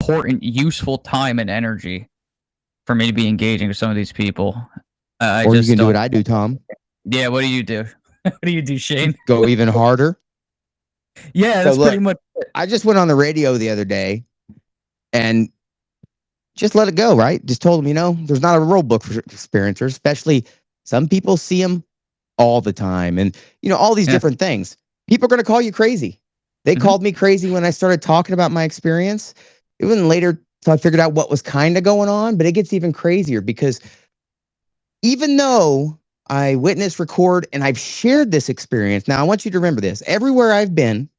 important, useful time and energy for me to be engaging with some of these people. Or you can do what I do, Tom. Yeah, what do you do? What do you do, Shane? Go even harder. Yeah, that's pretty much it. I just went on the radio the other day and just let it go, right? Just told them, there's not a rule book for experiencers, especially some people see them all the time. And, all these different things. People are going to call you crazy. They called me crazy when I started talking about my experience. It wasn't later till I figured out what was kind of going on, but it gets even crazier because even though I witnessed, record, and I've shared this experience. Now, I want you to remember this. Everywhere I've been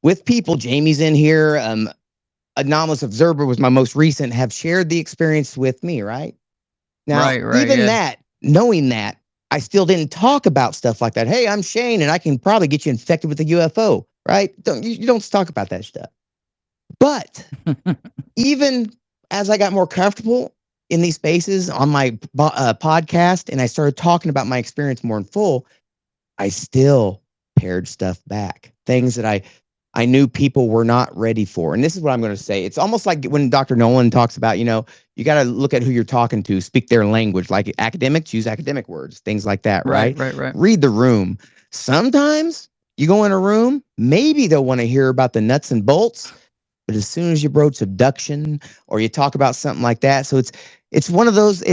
with people, Jamie's in here, Anomalous Observer was my most recent, have shared the experience with me, right? Now, that, knowing that, I still didn't talk about stuff like that. Hey, I'm Shane, and I can probably get you infected with a UFO, right? You don't talk about that stuff. But even as I got more comfortable in these spaces on my podcast, and I started talking about my experience more in full, I still pared stuff back. Things that I knew people were not ready for. And this is what I'm going to say. It's almost like when Dr. Nolan talks about, you got to look at who you're talking to, speak their language. Like academics use academic words, things like that, right? Right. Read the room. Sometimes you go in a room, maybe they'll want to hear about the nuts and bolts, but as soon as you broach abduction or you talk about something like that, so it's one of those.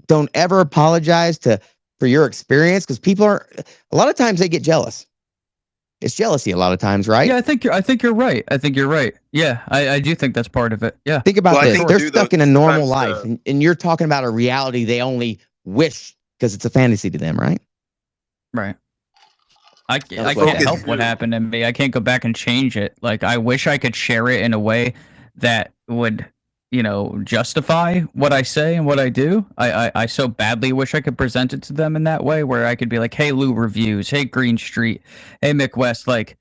Don't ever apologize for your experience, because people a lot of times they get jealous. It's jealousy a lot of times, right? Yeah, I think you're right. Yeah, I do think that's part of it. Yeah. Think about this. They're stuck in a normal life, and you're talking about a reality they only wish because it's a fantasy to them, right? Right. I can't help what happened to me. I can't go back and change it. Like, I wish I could share it in a way that would, justify what I say and what I do. I so badly wish I could present it to them in that way, where I could be like, hey, Lou Reviews, hey, Green Street, hey, Mick West, like,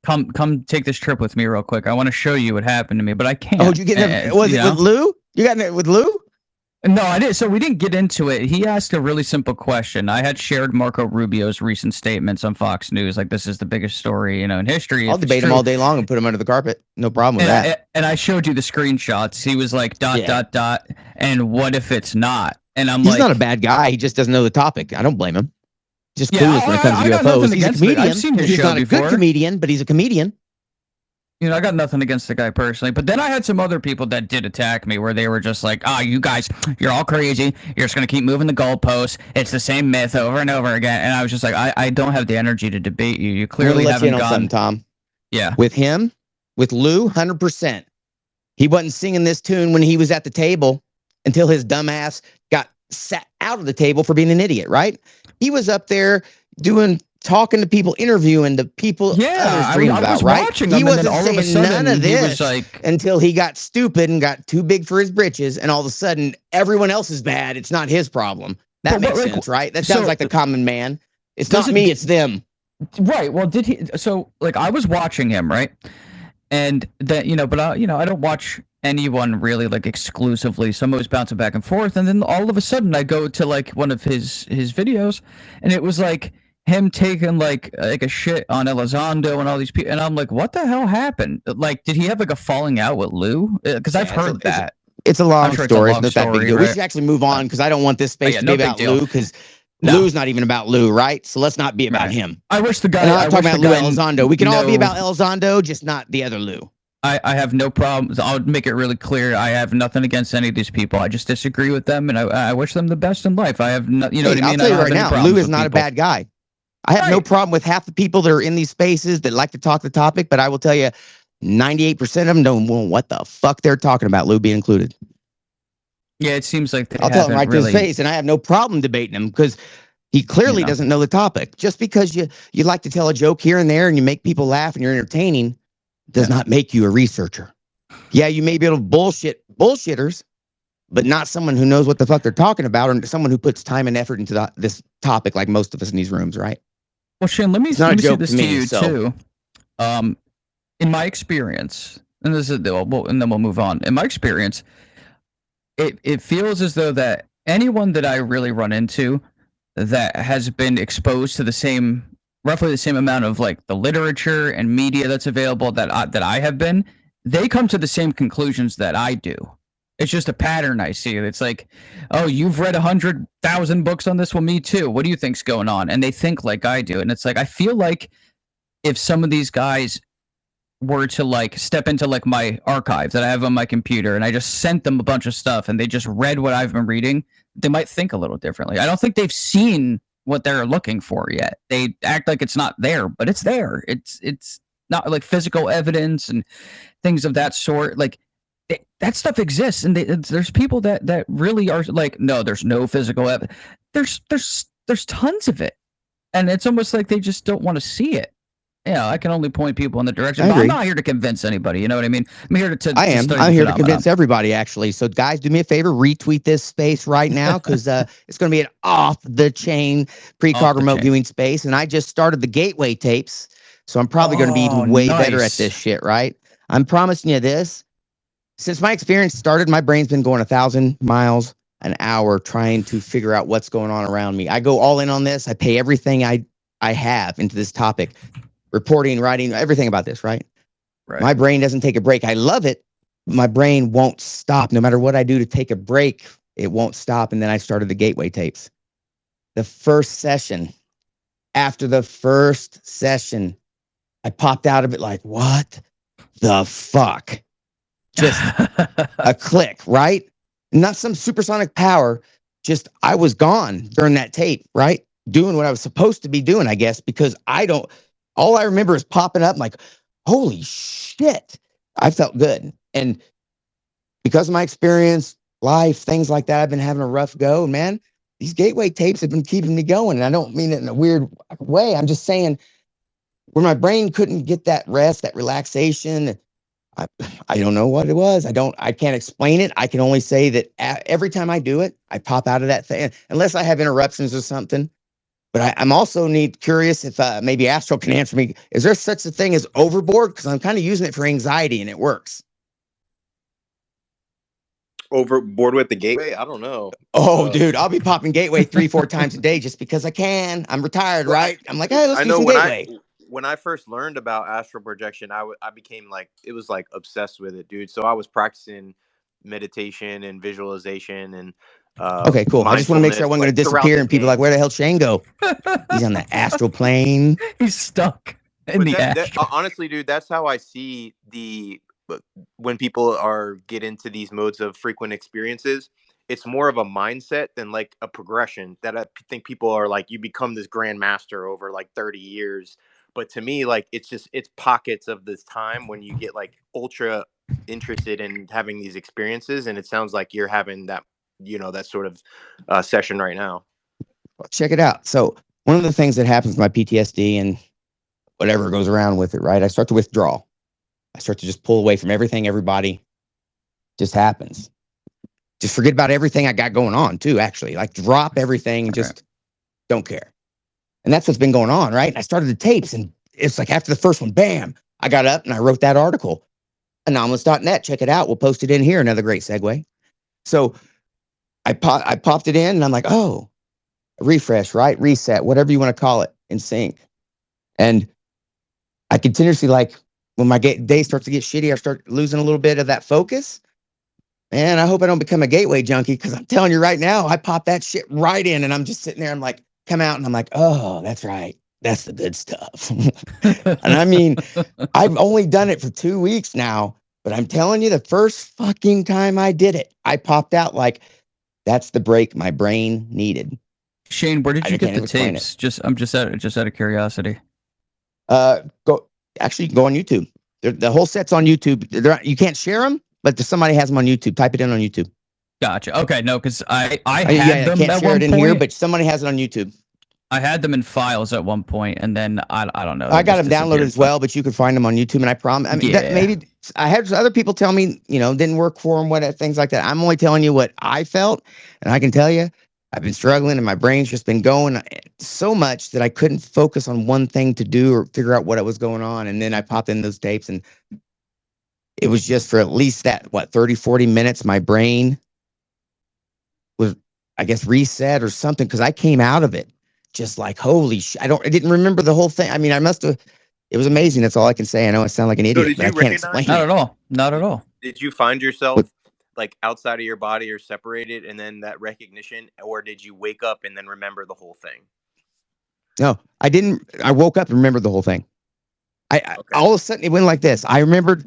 come take this trip with me real quick. I want to show you what happened to me, but I can't. Oh, did you get it? Was it with Lou? You got it with Lou? No, I didn't. So we didn't get into it. He asked a really simple question. I had shared Marco Rubio's recent statements on Fox News. Like, this is the biggest story, in history. I'll debate him all day long and put him under the carpet. No problem with that. And I showed you the screenshots. He was like, ... And what if it's not? And he's not a bad guy. He just doesn't know the topic. I don't blame him. Just clueless when it comes to UFOs. He's a comedian. I've seen his he's show not a before. good comedian, but he's a comedian. I got nothing against the guy personally, but then I had some other people that did attack me, where they were just like, you guys, you're all crazy. You're just going to keep moving the goalposts. It's the same myth over and over again. And I was just like, I don't have the energy to debate you. You clearly haven't gone. Tom. Yeah. With him, with Lou, 100%. He wasn't singing this tune when he was at the table until his dumbass got sat out of the table for being an idiot, right? He was up there talking to people, interviewing the people others dream about, right? He wasn't saying none of this until he got stupid and got too big for his britches, and all of a sudden everyone else is bad. It's not his problem. That makes sense, right? That sounds like the common man. It's not me, it's them. Right. Well, did he? So, like, I was watching him, right? And that, but I don't watch anyone really, like, exclusively. So I'm always bouncing back and forth, and then all of a sudden I go to, like, one of his videos, and it was like him taking like a shit on Elizondo and all these people, and I'm like, what the hell happened? Like, did he have like a falling out with Lou? Because I've heard that. It's a long story. It's not that big deal. Right? We should actually move on, because I don't want this space to be about Lou, because Lou's not even about Lou, right? So let's not be about him. I wish the guy. And I'm talking about Lou Elizondo. We can all be about Elizondo, just not the other Lou. I have no problems. I'll make it really clear. I have nothing against any of these people. I just disagree with them, and I wish them the best in life. I have no, what I mean? I'll tell you right now, Lou is not a bad guy. I have no problem with half the people that are in these spaces that like to talk the topic, but I will tell you, 98% of them don't know what the fuck they're talking about, Lou being included. Yeah, it seems like I'll tell him right to his face, and I have no problem debating him, because he clearly doesn't know the topic. Just because you like to tell a joke here and there and you make people laugh and you're entertaining does not make you a researcher. Yeah, you may be able to bullshit bullshitters, but not someone who knows what the fuck they're talking about, or someone who puts time and effort into this topic, like most of us in these rooms, right? Well, Shane, let me say this to you too. In my experience, and this is and then we'll move on. In my experience, it feels as though that anyone that I really run into that has been exposed to roughly the same amount of like the literature and media that's available that I have been, they come to the same conclusions that I do. It's just a pattern I see. It's like, oh, you've read 100,000 books on this. Well, me too. What do you think's going on? And they think like I do. And it's like, I feel like if some of these guys were to like step into like my archive that I have on my computer and I just sent them a bunch of stuff and they just read what I've been reading, they might think a little differently. I don't think they've seen what they're looking for yet. They act like it's not there, but it's there. It's not like physical evidence and things of that sort. Like that stuff exists, and there's people that really are like, no, there's no physical evidence. There's tons of it, and it's almost like they just don't want to see it. Yeah, I can only point people in the direction. But I'm not here to convince anybody. You know what I mean? I'm here to I'm here to convince everybody, actually. So, guys, do me a favor. Retweet this space right now because it's going to be an off-the-chain precog remote viewing space. And I just started the gateway tapes, so I'm probably going to be even way better at this shit, right? I'm promising you this. Since my experience started, my brain's been going 1,000 miles an hour trying to figure out what's going on around me. I go all in on this. I pay everything I have into this topic. Reporting, writing, everything about this, right? My brain doesn't take a break. I love it. My brain won't stop. No matter what I do to take a break, it won't stop. And then I started the gateway tapes. The first session, after the first session, I popped out of it like, what the fuck? Just a click, right? Not some supersonic power. Just I was gone during that tape, right? Doing what I was supposed to be doing, I guess, because all I remember is popping up like, holy shit. I felt good. And because of my experience, life, things like that, I've been having a rough go. Man, these gateway tapes have been keeping me going. And I don't mean it in a weird way. I'm just saying where my brain couldn't get that rest, that relaxation. I don't know what it was. I can't explain it. I can only say that every time I do it, I pop out of that thing, unless I have interruptions or something. But I'm also curious if maybe Astral can answer me. Is there such a thing as overboard? Because I'm kind of using it for anxiety and it works. Overboard with the gateway? I don't know. Oh, dude, I'll be popping gateway 3-4 times a day just because I can. I'm retired, right? I'm like, hey, let's do some gateway. When I first learned about astral projection, I became like, it was like obsessed with it, dude. So I was practicing meditation and visualization and okay, cool. I just want to make sure I wasn't going to disappear and people are like, where the hell Shane go? He's on the astral plane. He's stuck in the astral. Honestly, dude, that's how I see when people get into these modes of frequent experiences. It's more of a mindset than like a progression that I think people are like, you become this grandmaster over like 30 years. But to me, like, it's pockets of this time when you get like ultra interested in having these experiences. And it sounds like you're having that, that sort of session right now. Well, check it out. So one of the things that happens with my PTSD and whatever goes around with it, right? I start to withdraw. I start to just pull away from everything, everybody. Just happens. Just forget about everything I got going on too, actually. Like drop everything and just don't care. And that's what's been going on, right? And I started the tapes and it's like after the first one, bam, I got up and I wrote that article. Anomalous.net, check it out. We'll post it in here. Another great segue. So I popped it in and I'm like, oh, refresh, right? Reset, whatever you want to call it, in sync. And I continuously, like, when my day starts to get shitty, I start losing a little bit of that focus. Man, I hope I don't become a gateway junkie because I'm telling you right now, I pop that shit right in and I'm just sitting there. I'm like, come out and I'm like, oh, that's right. That's the good stuff. And I mean, I've only done it for 2 weeks now, but I'm telling you, the first fucking time I did it, I popped out like, that's the break my brain needed. Shane, where did you get the tapes? I'm just out of curiosity. Go on YouTube. The whole set's on YouTube. You can't share them, but somebody has them on YouTube. Type it in on YouTube. Gotcha. Okay, no, because I had them can't at share one it in point. here, but somebody has it on YouTube. I had them in files at one point, and then I don't know. I got them downloaded as well, but you could find them on YouTube. And I promise, I mean, maybe I had other people tell me, didn't work for them, things like that. I'm only telling you what I felt, and I can tell you, I've been struggling, and my brain's just been going so much that I couldn't focus on one thing to do or figure out what was going on. And then I popped in those tapes, and it was just for at least that 30, 40 minutes, my brain was, I guess, reset or something, because I came out of it just like, holy shit. I didn't remember the whole thing. I mean, I must have It was amazing. That's all I can say. I know I sound like an idiot, did but I you can't recognize explain Not it. at all. Not at all. Did you find yourself like outside of your body or separated, and then that recognition, or did you wake up and then remember the whole thing? No, I didn't. I woke up and remembered the whole thing. All of a sudden it went like this. I remembered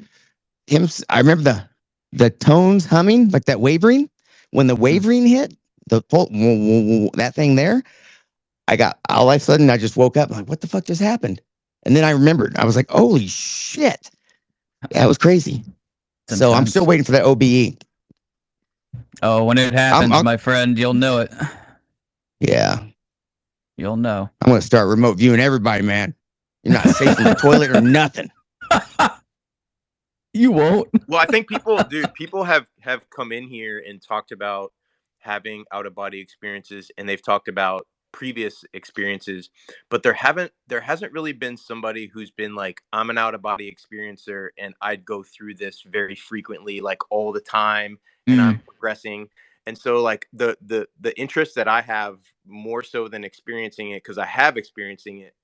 him. I remember the tones humming, like that wavering. When the wavering hit, that thing there, I got all of a sudden I just woke up. I'm like, what the fuck just happened? And then I remembered. I was like, holy shit. Yeah, it was crazy. It's so I'm intense. still waiting for that OBE. Oh, when it happens, my friend, you'll know it. Yeah. You'll know. I'm going to start remote viewing everybody, man. You're not safe from the toilet or nothing. You won't. Well, I think people have come in here and talked about having out of body experiences, and they've talked about previous experiences, but there hasn't really been somebody who's been like, I'm an out of body experiencer and I'd go through this very frequently, like all the time, and I'm progressing. And so like the interest that I have, more so than experiencing it, because I have experiencing it,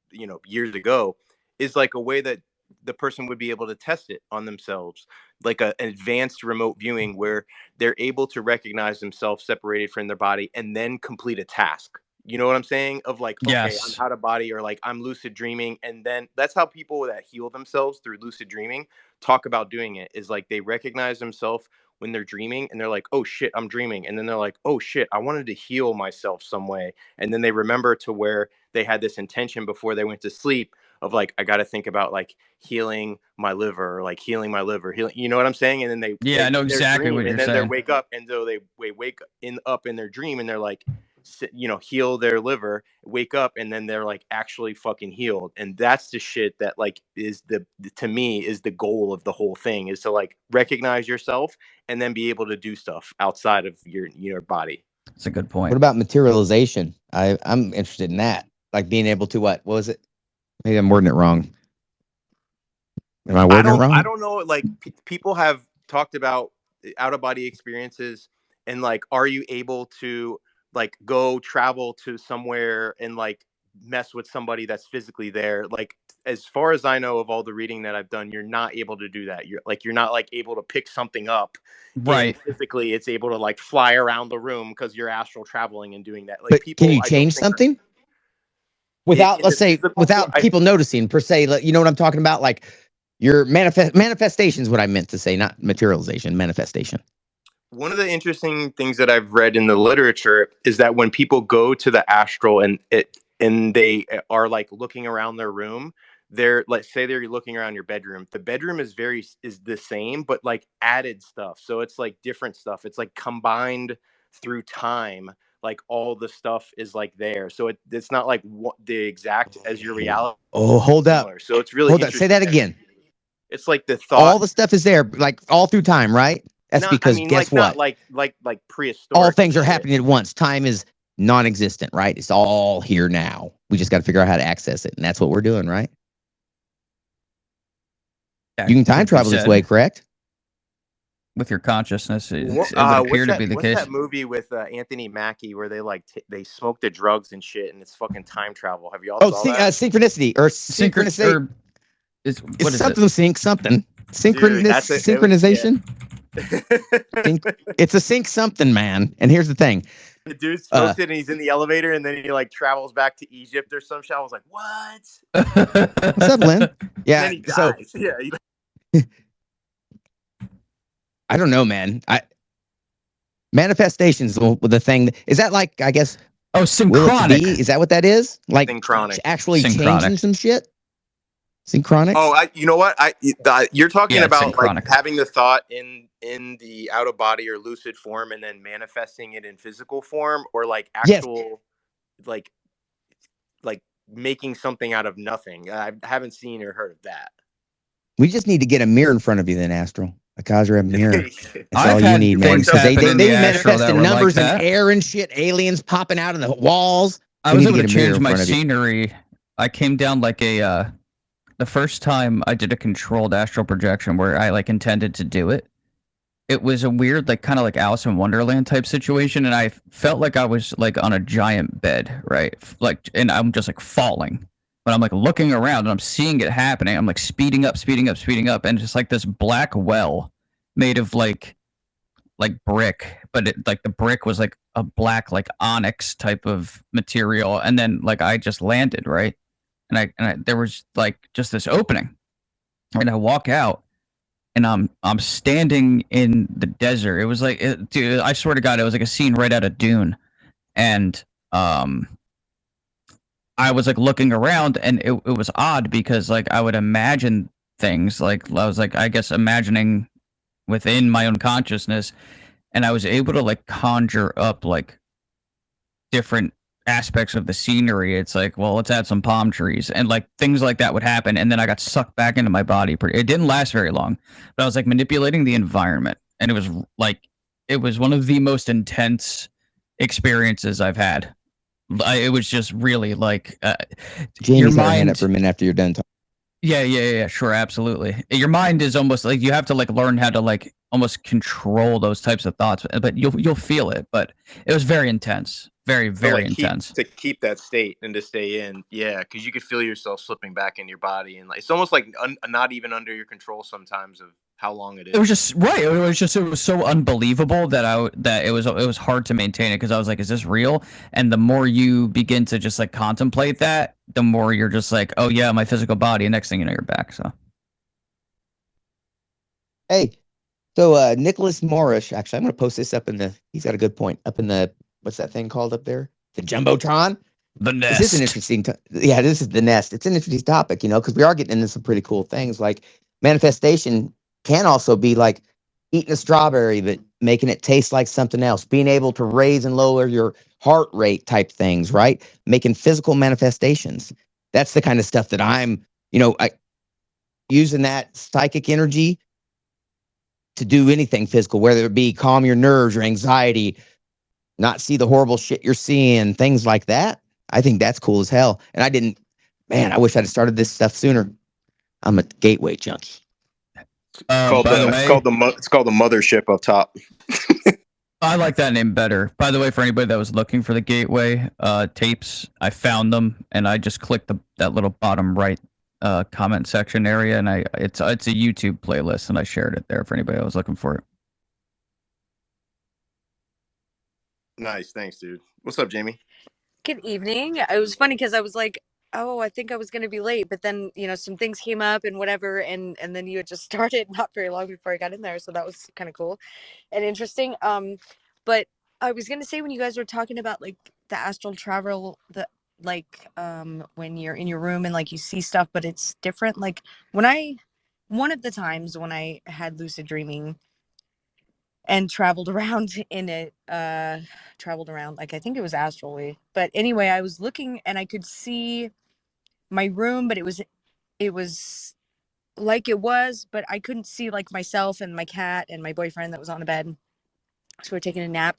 years ago, is like a way that the person would be able to test it on themselves, like an advanced remote viewing where they're able to recognize themselves separated from their body and then complete a task. You know what I'm saying? Of like, okay, yes. I'm out of body, or like I'm lucid dreaming. And then that's how people that heal themselves through lucid dreaming talk about doing it, is like they recognize themselves when they're dreaming and they're like, oh shit, I'm dreaming. And then they're like, oh shit, I wanted to heal myself some way. And then they remember to where they had this intention before they went to sleep of like, I got to think about like healing my liver, or like healing my liver, healing, you know what I'm saying? And then I know exactly what you're saying. And then they wake up, and so they wake up in their dream, and they're like, heal their liver, wake up, and then they're like actually fucking healed. And that's the shit that like is to me is the goal of the whole thing, is to like recognize yourself and then be able to do stuff outside of your body. That's a good point. What about materialization? I'm interested in that. Like being able to what was it? Maybe I'm wording it wrong. Am I wording it wrong? I don't know. Like people have talked about out of body experiences, and like, are you able to like go travel to somewhere and like mess with somebody that's physically there? Like, as far as I know of all the reading that I've done, you're not able to do that. You're not like able to pick something up. Right. Physically, it's able to like fly around the room because you're astral traveling and doing that. Like, but people, can you change something? Without, let's say, without people noticing per se, you know what I'm talking about? Like your manifestation is what I meant to say, not materialization, manifestation. One of the interesting things that I've read in the literature is that when people go to the astral and they are like looking around their room, let's say they're looking around your bedroom. The bedroom is the same, but like added stuff. So it's like different stuff. It's like combined through time. Like all the stuff is like there. So it's not like the exact as your reality. Oh, hold up. So it's really interesting. Say that again. It's like the thought. All the stuff is there, like all through time, right? That's because guess what? Like prehistoric. All things are happening at once. Time is non-existent, right? It's all here now. We just got to figure out how to access it, and that's what we're doing, right? Yeah, you can time travel this way, correct? With your consciousness, it would appear to be the case. What's that movie with Anthony Mackie where they like they smoke the drugs and shit, and it's fucking time travel? Have you all saw that? Synchronicity or synchronicity? It's something. Synchronization. It's a sync something, man. And here's the thing. The dude smokes it and he's in the elevator, and then he like travels back to Egypt or some shit. I was like, what? What's up, Lynn? Yeah. So yeah. I don't know, man. Manifestations the thing. Is that like, I guess? Oh, synchronic. Is that what that is? Like synchronic. Actually changing some shit? Synchronic? Oh, you know what? You're talking about synchronic. Like having the thought in the out of body or lucid form and then manifesting it in physical form, or like actual like making something out of nothing. I haven't seen or heard of that. We just need to get a mirror in front of you then, Astral. A Khazra mirror. That's all you need, man. They manifest in numbers and air and shit, aliens popping out of the walls. I was able to change my scenery. I came down like the first time I did a controlled astral projection where I like intended to do it. It was a weird, like kind of like Alice in Wonderland type situation, and I felt like I was like on a giant bed, right? Like, and I'm just like falling. but I'm like looking around and I'm seeing it happening. I'm like speeding up, and just like this black well made of like brick, but it, like the brick was like a black like onyx type of material, and then like I just landed right, and I there was like just this opening, and I walk out, and I'm standing in the desert. It was like, dude, I swear to God, it was like a scene right out of Dune, and um. I was like looking around, and it was odd because like I would imagine things, like I was like, I guess, imagining within my own consciousness, and I was able to like conjure up like different aspects of the scenery. It's like, well, let's add some palm trees, and like things like that would happen, and then I got sucked back into my body. It didn't last very long, but I was like manipulating the environment, and it was like it was one of the most intense experiences I've had. It was just really like Jamie's had her hand up for a minute after you're done talking. Yeah, sure, absolutely. Your mind is almost like you have to like learn how to like almost control those types of thoughts, but you'll feel it. But it was very intense, very like intense. To keep that state and to stay in, yeah, because you could feel yourself slipping back in your body, and like it's almost like not even under your control sometimes of how long it is. It was just right. It was so unbelievable that it was hard to maintain it, because I was like, is this real? And the more you begin to just like contemplate that, the more you're just like, oh yeah, my physical body. And next thing you know, you're back. So hey, so Nicholas Morris, actually, I'm going to post this up in the. He's got a good point up in the. What's that thing called up there? The jumbotron. The nest. This is an interesting. Yeah, this is the nest. It's an interesting topic, you know, because we are getting into some pretty cool things. Like manifestation can also be like eating a strawberry, but making it taste like something else. Being able to raise and lower your heart rate type things, right? Making physical manifestations. That's the kind of stuff that I'm, you know, using that psychic energy to do anything physical, whether it be calm your nerves or anxiety, not see the horrible shit you're seeing, things like that. I think that's cool as hell. And I wish I'd have started this stuff sooner. I'm a gateway junkie. It's called the mothership up top. I like that name better. By the way, for anybody that was looking for the gateway tapes, I found them, and I just clicked that little bottom right comment section area, and it's a YouTube playlist, and I shared it there for anybody that was looking for it. Nice, thanks, dude. What's up, Jamie? Good evening. It was funny because I was like, oh, I think I was going to be late, but then, you know, some things came up and whatever, and then you had just started not very long before I got in there, so that was kind of cool and interesting. But I was going to say, when you guys were talking about like the astral travel, when you're in your room and like you see stuff, but it's different. Like one of the times when I had lucid dreaming and traveled around in it, like I think it was astrally, but anyway, I was looking and I could see my room, but it was like it was, but I couldn't see like myself and my cat and my boyfriend that was on the bed. So we're taking a nap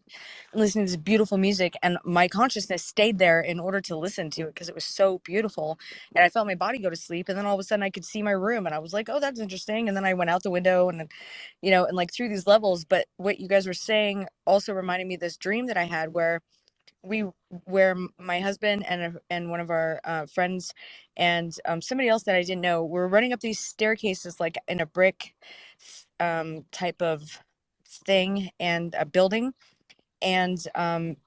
and listening to this beautiful music, and my consciousness stayed there in order to listen to it because it was so beautiful, and I felt my body go to sleep, and then all of a sudden I could see my room, and I was like, oh, that's interesting. And then I went out the window, and you know, and like through these levels. But what you guys were saying also reminded me of this dream that I had where my husband and one of our friends and somebody else that I didn't know were running up these staircases like in a brick type of thing and a building. And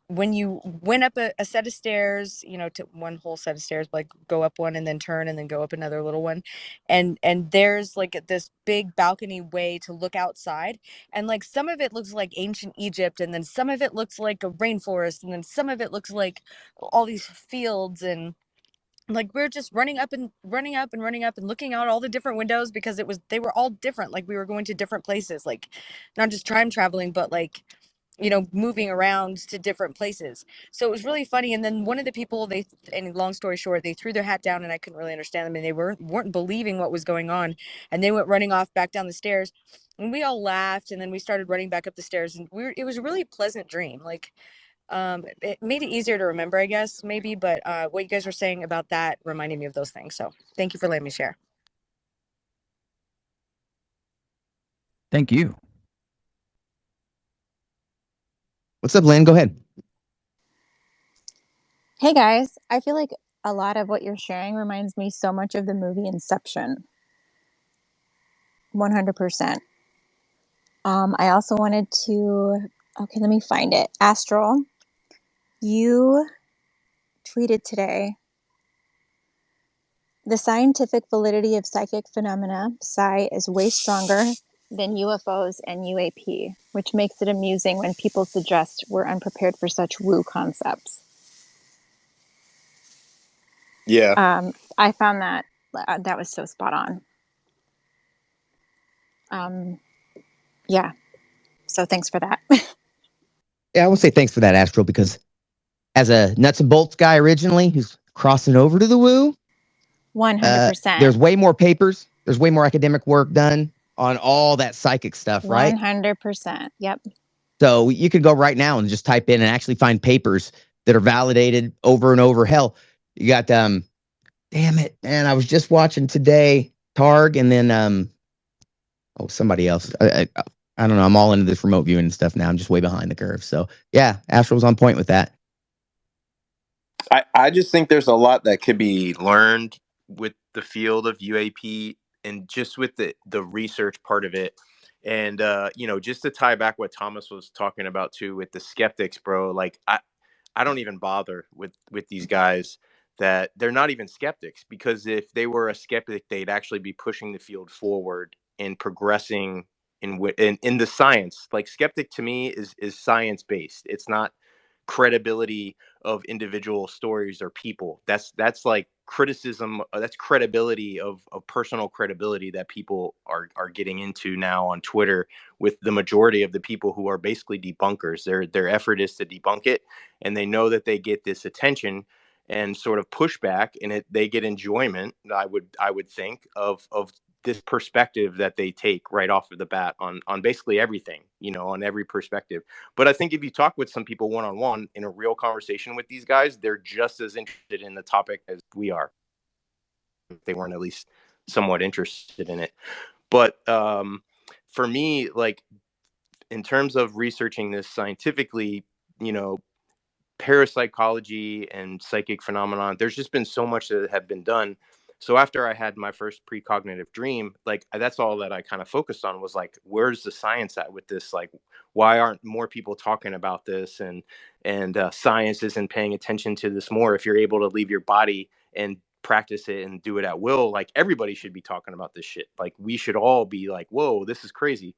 when you went up a set of stairs, you know, to one whole set of stairs, like go up one and then turn and then go up another little one, and there's like this big balcony way to look outside, and like some of it looks like ancient Egypt, and then some of it looks like a rainforest, and then some of it looks like all these fields. And like we're just running up and looking out all the different windows because they were all different, like we were going to different places, like not just time traveling, but like, you know, moving around to different places. So it was really funny. And then one of the people, and long story short, they threw their hat down and I couldn't really understand them, and they weren't believing what was going on, and they went running off back down the stairs, and we all laughed, and then we started running back up the stairs, and it was a really pleasant dream. Like it made it easier to remember, I guess, maybe. But what you guys were saying about that reminded me of those things. So thank you for letting me share. Thank you. What's up, Lynn? Go ahead. Hey guys, I feel like a lot of what you're sharing reminds me so much of the movie Inception. 100%. I also wanted to, okay, let me find it. Astral, you tweeted today, the scientific validity of psychic phenomena, psi, is way stronger than UFOs and UAP, which makes it amusing when people suggest we're unprepared for such woo concepts. Yeah. I found that was so spot on. Yeah. So thanks for that. Yeah, I will say thanks for that, Astral, because as a nuts and bolts guy originally who's crossing over to the woo, 100%. there's way more papers. There's way more academic work done on all that psychic stuff, right? 100%. Yep. So you could go right now and just type in and actually find papers that are validated over and over. Hell, you got damn it, man! I was just watching today Targ, and then somebody else. I don't know. I'm all into this remote viewing and stuff now. I'm just way behind the curve. So yeah, Astral was on point with that. I just think there's a lot that could be learned with the field of UAP and just with the research part of it. And just to tie back what Thomas was talking about too with the skeptics, bro, like I don't even bother with these guys that they're not even skeptics, because if they were a skeptic, they'd actually be pushing the field forward and progressing in the science. Like, skeptic to me is science based. It's not credibility of individual stories or people. That's like criticism. That's credibility of personal credibility that people are getting into now on Twitter, with the majority of the people who are basically debunkers. Their effort is to debunk it, and they know that they get this attention and sort of pushback, and they get enjoyment. I would think of this perspective that they take right off of the bat on basically everything, on every perspective. But I think if you talk with some people one-on-one in a real conversation with these guys, they're just as interested in the topic as we are. If they weren't at least somewhat interested in it. But for me, like, in terms of researching this scientifically, parapsychology and psychic phenomenon, there's just been so much that have been done. So after I had my first precognitive dream, like, that's all that I kind of focused on, was like, where's the science at with this? Like, why aren't more people talking about this? And science isn't paying attention to this more. If you're able to leave your body and practice it and do it at will, like, everybody should be talking about this shit. Like, we should all be like, whoa, this is crazy.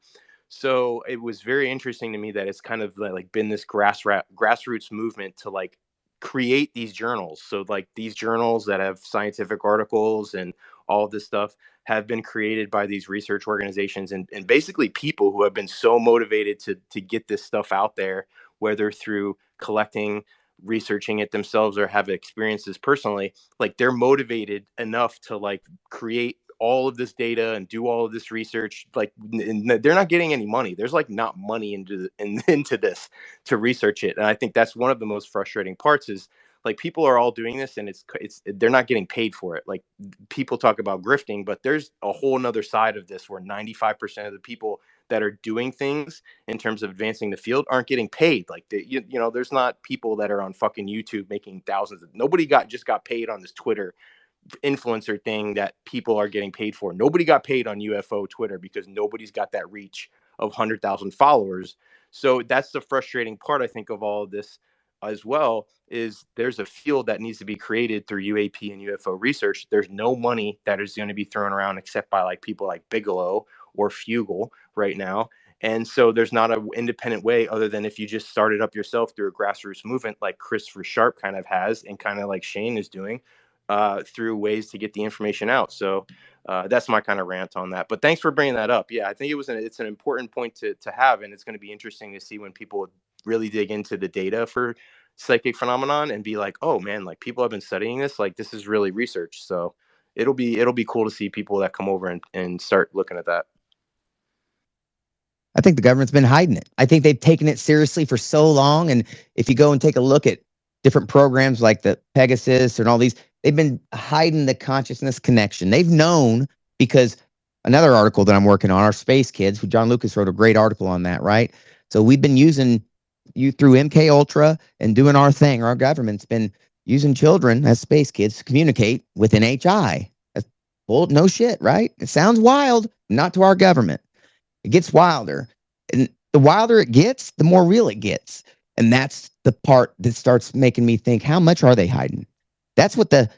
So it was very interesting to me that it's kind of like been this grassroots movement to like create these journals. So like these journals that have scientific articles and all of this stuff have been created by these research organizations and basically people who have been so motivated to get this stuff out there, whether through collecting, researching it themselves, or have experiences personally. Like, they're motivated enough to like create all of this data and do all of this research. Like, they're not getting any money. There's like not money into this to research it. And I think that's one of the most frustrating parts, is like, people are all doing this and it's they're not getting paid for it. Like, people talk about grifting, but there's a whole nother side of this where 95% of the people that are doing things in terms of advancing the field aren't getting paid. Like, there's not people that are on fucking YouTube making thousands. Nobody just got paid on this Twitter influencer thing that people are getting paid for. Nobody got paid on UFO Twitter because nobody's got that reach of 100,000 followers. So that's the frustrating part, I think, of all of this as well, is there's a field that needs to be created through UAP and UFO research. There's no money that is going to be thrown around except by like people like Bigelow or Fugel right now. And so there's not an independent way other than if you just started up yourself through a grassroots movement like Christopher Sharp kind of has, and kind of like Shane is doing, through ways to get the information out. So that's my kind of rant on that. But thanks for bringing that up. Yeah, I think it's an important point to have, and it's going to be interesting to see when people really dig into the data for psychic phenomenon and be like, oh man, like, people have been studying this. Like, this is really research. So it'll be cool to see people that come over and start looking at that. I think the government's been hiding it. I think they've taken it seriously for so long. And if you go and take a look at different programs like the Pegasus and all these, they've been hiding the consciousness connection. They've known, because another article that I'm working on, our Space Kids, who John Lucas wrote a great article on that, right? So we've been using you through MK Ultra and doing our thing. Our government's been using children as space kids to communicate with NHI. That's no shit, right? It sounds wild, not to our government. It gets wilder. And the wilder it gets, the more real it gets. And that's the part that starts making me think, how much are they hiding? That's what the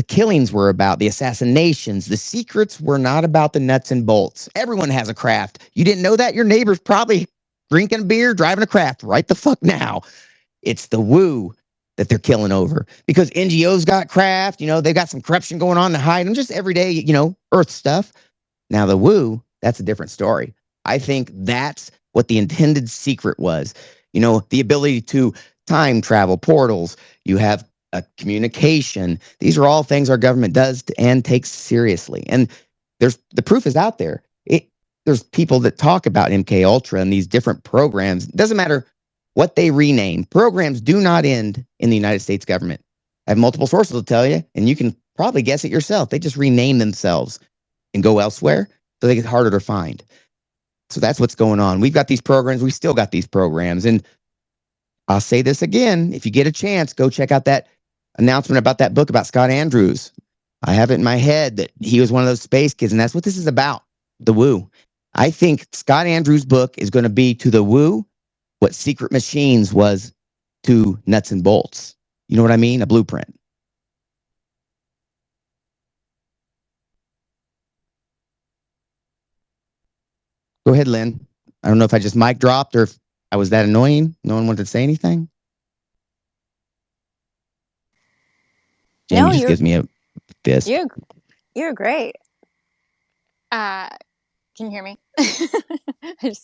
killings were about, the assassinations. The secrets were not about the nuts and bolts. Everyone has a craft. You didn't know that? Your neighbor's probably drinking beer, driving a craft right the fuck now. It's the woo that they're killing over, because NGOs got craft. They've got some corruption going on to hide them, just everyday, Earth stuff. Now the woo, that's a different story. I think that's what the intended secret was. The ability to time travel, portals. You have a communication. These are all things our government does and takes seriously. And the proof is out there. There's people that talk about MK Ultra and these different programs. It doesn't matter what they rename. Programs do not end in the United States government. I have multiple sources to tell you, and you can probably guess it yourself. They just rename themselves and go elsewhere, so they get harder to find. So that's what's going on. We've got these programs. We still got these programs. And I'll say this again. If you get a chance, go check out that announcement about that book about Scott Andrews. I have it in my head that he was one of those space kids, and that's what this is about, the woo. I think Scott Andrews' book is going to be to the woo what Secret Machines was to nuts and bolts. You know what I mean? A blueprint. Go ahead, Lynn. I don't know if I just mic dropped or if I was that annoying. No one wanted to say anything. Jamie just gives me a fist. You're great. Can you hear me?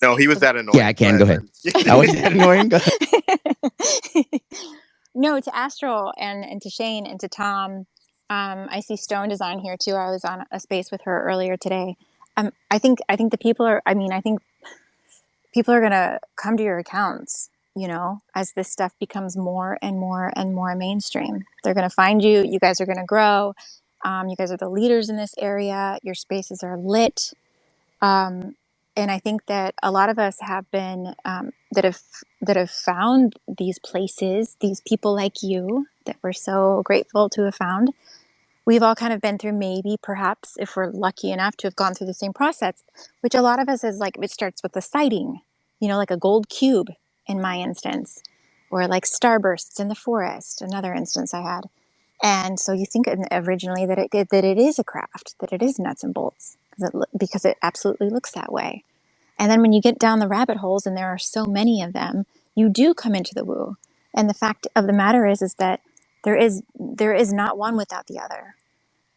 No, he was that annoying. Yeah, I can. Go ahead. I was that annoying. Go ahead. No, to Astral and to Shane and to Tom. I see Stone Design here too. I was on a space with her earlier today. I think the people are. I think people are gonna come to your accounts. As this stuff becomes more and more and more mainstream, they're gonna find you. You guys are gonna grow. You guys are the leaders in this area. Your spaces are lit. And I think that a lot of us have been that have found these places, these people like you that we're so grateful to have found. We've all kind of been through, maybe, perhaps, if we're lucky enough to have gone through the same process, which a lot of us is like, it starts with a sighting, like a gold cube in my instance, or like starbursts in the forest, another instance I had. And so you think originally that it is a craft, that it is nuts and bolts, because it absolutely looks that way. And then when you get down the rabbit holes, and there are so many of them, you do come into the woo. And the fact of the matter is that there is not one without the other.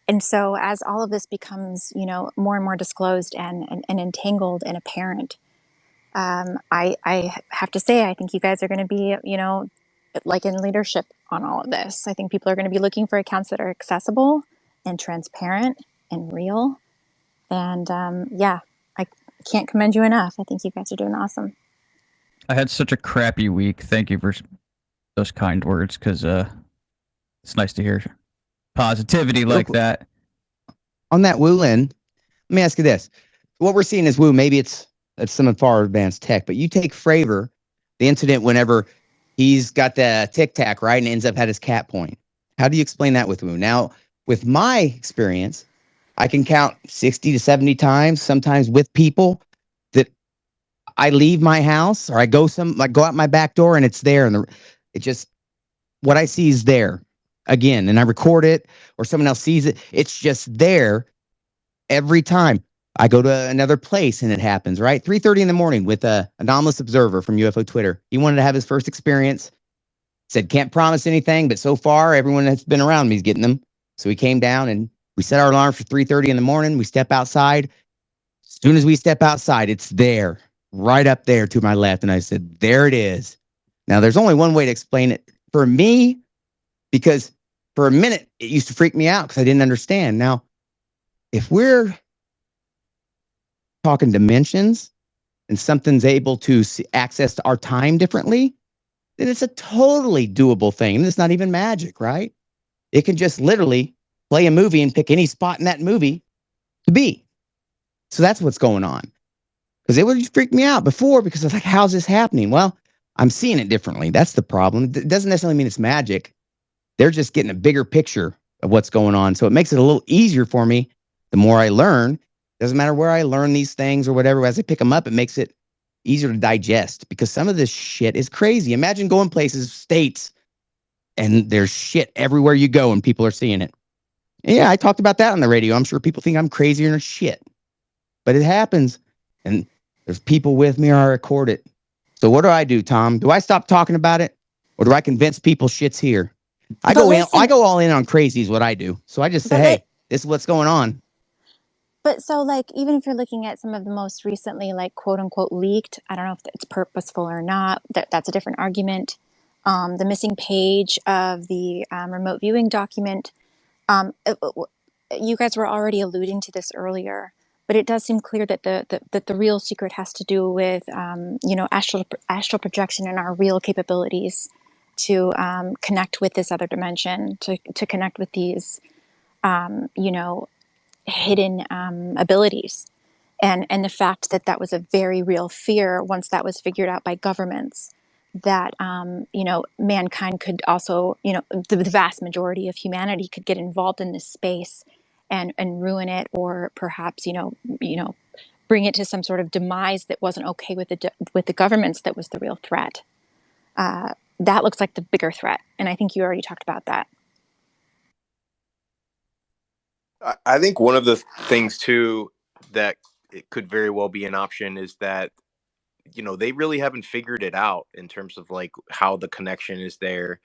And so as all of this becomes, more and more disclosed and entangled and apparent, I have to say, I think you guys are going to be, like in leadership on all of this. I think people are going to be looking for accounts that are accessible and transparent and real. And I can't commend you enough. I think you guys are doing awesome. I had such a crappy week. Thank you for those kind words, because it's nice to hear positivity like that. On that woo, Lynn, let me ask you this. What we're seeing is woo. Maybe it's some far advanced tech, but you take Fravor, the incident whenever he's got the tic tac, right, and ends up at his cat point. How do you explain that with woo? Now, with my experience, I can count 60 to 70 times, sometimes with people, that I leave my house or I go out my back door and it's there, and what I see is there again, and I record it, or someone else sees it. It's just there every time. I go to another place and it happens, right? 3:30 in the morning with a anomalous observer from UFO Twitter. He wanted to have his first experience. Said, can't promise anything, but so far everyone that's been around me is getting them. So he came down and we set our alarm for 3:30 in the morning. We step outside. As soon as we step outside, it's there, right up there to my left. And I said, there it is. Now, there's only one way to explain it for me, because for a minute, it used to freak me out because I didn't understand. Now, if we're talking dimensions and something's able to access our time differently, then it's a totally doable thing. And it's not even magic, right? It can just literally play a movie and pick any spot in that movie to be. So that's what's going on. Because it would just freak me out before, because I was like, how's this happening? Well, I'm seeing it differently. That's the problem. It doesn't necessarily mean it's magic. they're just getting a bigger picture of what's going on. So it makes it a little easier for me. The more I learn, doesn't matter where I learn these things or whatever, as I pick them up, it makes it easier to digest, because some of this shit is crazy. Imagine going places, states, and there's shit everywhere you go and people are seeing it. Yeah, I talked about that on the radio. I'm sure people think I'm crazier than shit, but it happens. And there's people with me, or I record it. So what do, Tom? Do I stop talking about it, or do I convince people shit's here? I go all in on crazy is what I do. So I just say, hey, this is what's going on. But so, like, even if you're looking at some of the most recently, like, quote unquote, leaked, I don't know if it's purposeful or not. That's a different argument. The missing page of the remote viewing document. You guys were already alluding to this earlier, but it does seem clear that the real secret has to do with, astral projection and our real capabilities to connect with this other dimension, to connect with these, hidden abilities, and the fact that was a very real fear once that was figured out by governments, that mankind could also, the vast majority of humanity could get involved in this space and ruin it, or perhaps bring it to some sort of demise that wasn't okay with the governments. That was the real threat. That looks like the bigger threat, and I think you already talked about that. I think one of the things too that it could very well be an option is that, they really haven't figured it out in terms of like how the connection is there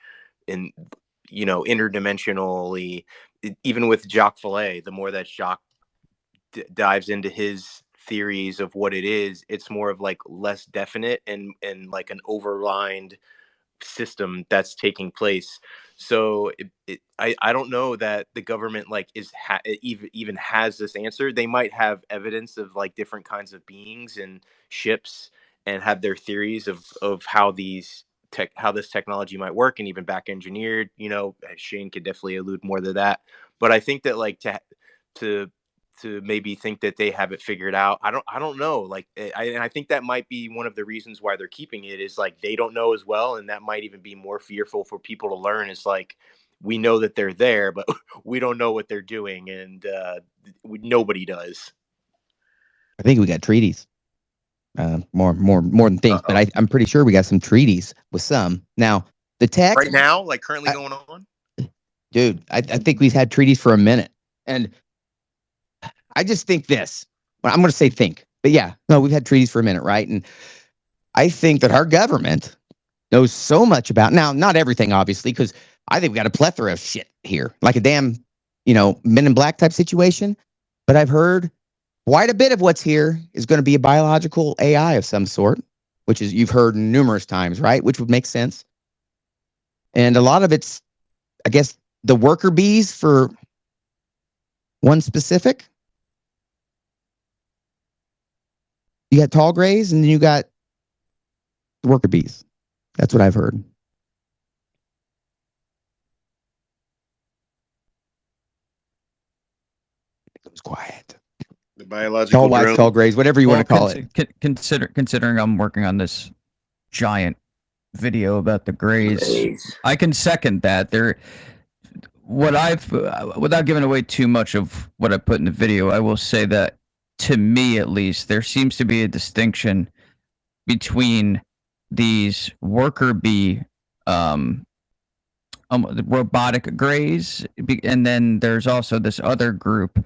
in, interdimensionally. Even with Jacques Vallée, the more that Jacques dives into his theories of what it is, it's more of like less definite and like an overlined system that's taking place. So I don't know that the government like even has this answer. They might have evidence of like different kinds of beings and ships, and have their theories of how how this technology might work, and even back engineered. Shane could definitely allude more to that. But I think that like to maybe think that they have it figured out. I don't know. Like, I think that might be one of the reasons why they're keeping it, is like they don't know as well. And that might even be more fearful for people to learn. Is like, we know that they're there, but we don't know what they're doing. And nobody does. I think we got treaties. More than things, but I'm pretty sure we got some treaties with some. Now, the tech right now, like currently going on, dude, I think we've had treaties for a minute. And I just think this. Well, I'm going to say think, but yeah, no, we've had treaties for a minute, right? And I think that our government knows so much about, now, not everything, obviously, because I think we got a plethora of shit here, like a damn, Men in Black type situation. But I've heard quite a bit of what's here is going to be a biological AI of some sort, which is, you've heard numerous times, right? Which would make sense. And a lot of it's, I guess, the worker bees for one specific. You got tall grays, and then you got the worker bees. That's what I've heard. It was quiet. The biological tall whites, tall grays, whatever you want to call it. Considering I'm working on this giant video about the grays, I can second that. Without giving away too much of what I put in the video, I will say that, to me at least, there seems to be a distinction between these worker bee, the robotic grays, and then there's also this other group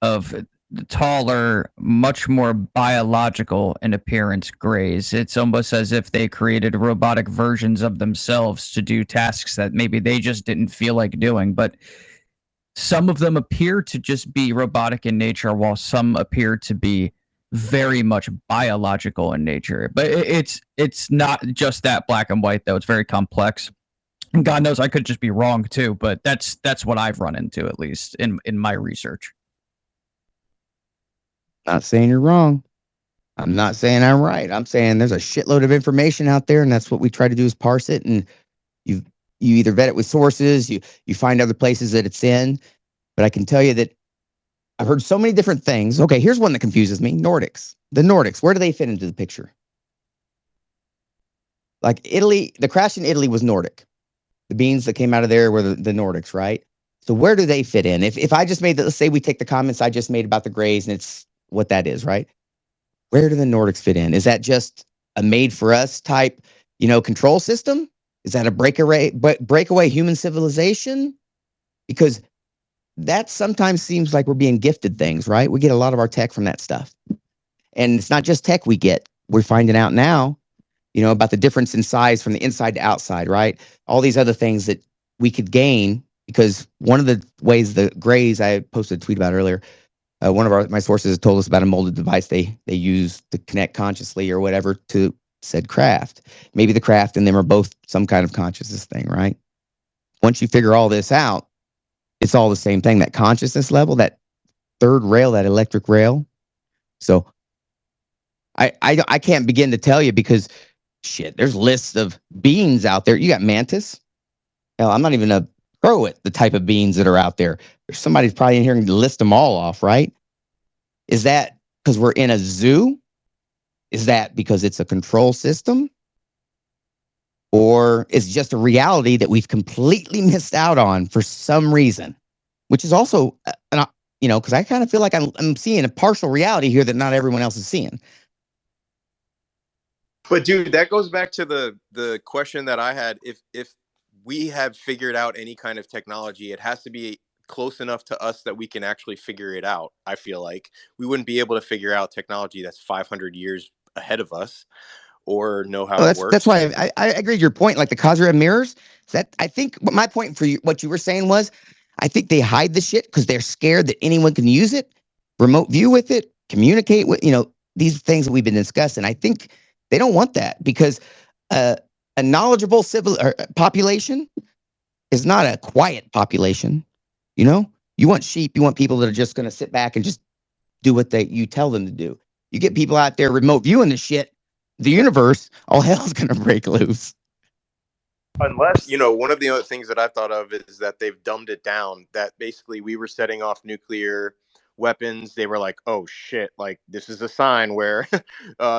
of the taller, much more biological in appearance grays. It's almost as if they created robotic versions of themselves to do tasks that maybe they just didn't feel like doing. But some of them appear to just be robotic in nature, while some appear to be very much biological in nature. But it's not just that black and white, though. It's very complex. And God knows I could just be wrong too, but that's what I've run into, at least in my research. Not saying you're wrong. I'm not saying I'm right. I'm saying there's a shitload of information out there, and that's what we try to do, is parse it. And you either vet it with sources, you find other places that it's in. But I can tell you that I've heard so many different things. Okay, here's one that confuses me. Nordics. The Nordics, where do they fit into the picture? Like Italy, the crash in Italy was Nordic. The beings that came out of there were the Nordics, right? So where do they fit in? If I just made let's say we take the comments I just made about the Greys and it's what that is, right? Where do the Nordics fit in? Is that just a made for us type, control system? Is that a breakaway human civilization? Because that sometimes seems like we're being gifted things, right? We get a lot of our tech from that stuff. And it's not just tech we get. We're finding out now, about the difference in size from the inside to outside, right? All these other things that we could gain, because one of the ways the Greys, I posted a tweet about earlier, one of my sources told us about a molded device they use to connect consciously or whatever to said craft. Maybe the craft and them are both some kind of consciousness thing, right? Once you figure all this out, it's all the same thing. That consciousness level, that third rail, that electric rail. So I can't begin to tell you because shit, there's lists of beings out there. You got mantis. Hell, I'm not even a pro at the type of beings that are out there. There's somebody's probably in here and list them all off, right? Is that because we're in a zoo? Is that because it's a control system? Or is it just a reality that we've completely missed out on for some reason? Which is also, because I kind of feel like I'm seeing a partial reality here that not everyone else is seeing. But dude, that goes back to the question that I had. If we have figured out any kind of technology, it has to be close enough to us that we can actually figure it out. I feel like we wouldn't be able to figure out technology that's 500 years ahead of us or know how it works. That's why I agree with your point. Like the Khazra mirrors, that I think my point for you, what you were saying was, I think they hide the shit because they're scared that anyone can use it, remote view with it, communicate with, these things that we've been discussing. I think they don't want that because a knowledgeable civil population is not a quiet population. You want sheep, you want people that are just going to sit back and just do what you tell them to do. You get people out there remote viewing the shit, the universe, all hell's going to break loose. Unless, one of the other things that I've thought of is that they've dumbed it down, that basically we were setting off nuclear weapons. They were like, oh shit, like this is a sign where